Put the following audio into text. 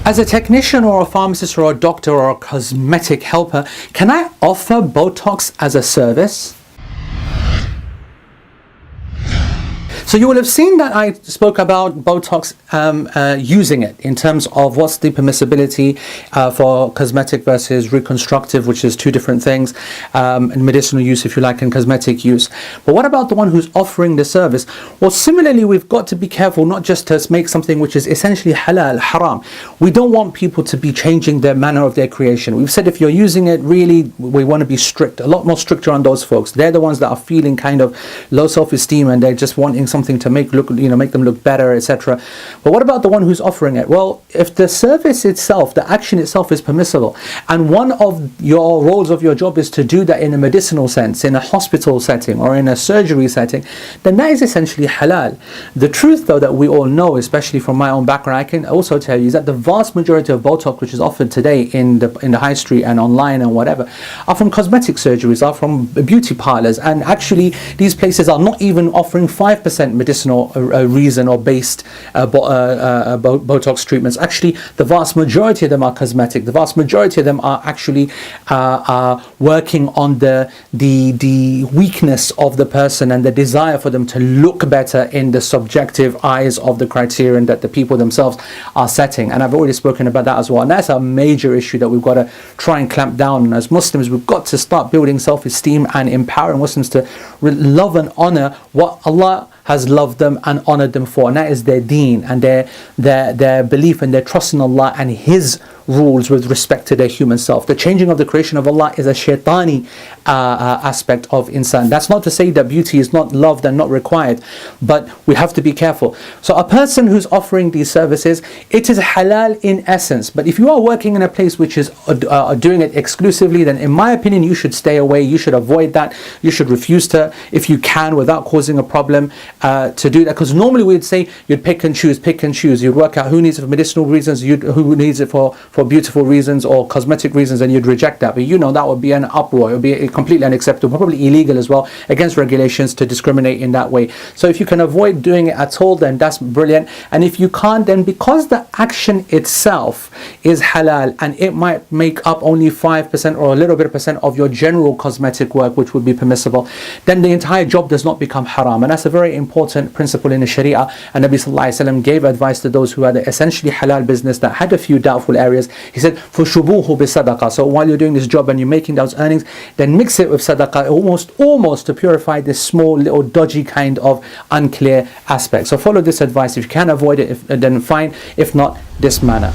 As a technician or a pharmacist or a doctor or a cosmetic helper, can I offer Botox as a service? So you will have seen that I spoke about Botox using it in terms of what's the permissibility for cosmetic versus reconstructive, which is two different things, and medicinal use, if you like, and cosmetic use. But what about the one who's offering the service? Well, similarly, we've got to be careful not just to make something which is essentially halal, haram. We don't want people to be changing their manner of their creation. We've said if you're using it, really, we want to be strict, a lot more stricter on those folks. They're the ones that are feeling kind of low self-esteem and they're just wanting something to make them look better, etc. But what about the one who's offering it? Well, if the service itself, the action itself is permissible, and one of your roles of your job is to do that in a medicinal sense, in a hospital setting or in a surgery setting, then that is essentially halal. The truth, though, that we all know, especially from my own background, I can also tell you, is that the vast majority of Botox which is offered today in the high street and online and whatever are from cosmetic surgeries, are from beauty parlors, and actually these places are not even offering 5% medicinal reason or based Botox treatments. Actually, the vast majority of them are cosmetic. The vast majority of them are actually working on the weakness of the person and the desire for them to look better in the subjective eyes of the criterion that the people themselves are setting. And I've already spoken about that as well. And that's a major issue that we've got to try and clamp down on. As Muslims, we've got to start building self-esteem and empowering Muslims to love and honor what Allah has loved them and honored them for, and that is their deen and their belief and their trust in Allah and His rules with respect to their human self. The changing of the creation of Allah is a shaitani aspect of insan. That's not to say that beauty is not loved and not required, but we have to be careful. So a person who's offering these services, it is halal in essence. But if you are working in a place which is doing it exclusively, then in my opinion you should stay away. You should avoid that. You should refuse to, if you can, without causing a problem, to do that. Because normally we'd say you'd pick and choose. You'd work out who needs it for medicinal reasons, who needs it for beautiful reasons or cosmetic reasons, and you'd reject that. But that would be an uproar. It would be completely unacceptable, probably illegal as well, against regulations to discriminate in that way. So if you can avoid doing it at all, then that's brilliant. And if you can't, then because the action itself is halal and it might make up only 5% or a little bit of percent of your general cosmetic work, which would be permissible, then the entire job does not become haram. And that's a very important principle in the Sharia. And Nabi Sallallahu Alaihi Wasallam gave advice to those who had essentially halal business that had a few doubtful areas. He said, for shubuhu bi sadaqah. So while you're doing this job and you're making those earnings, then mix it with sadaqah, almost to purify this small little dodgy kind of unclear aspect. So follow this advice. If you can avoid it, then fine. If not, this manner.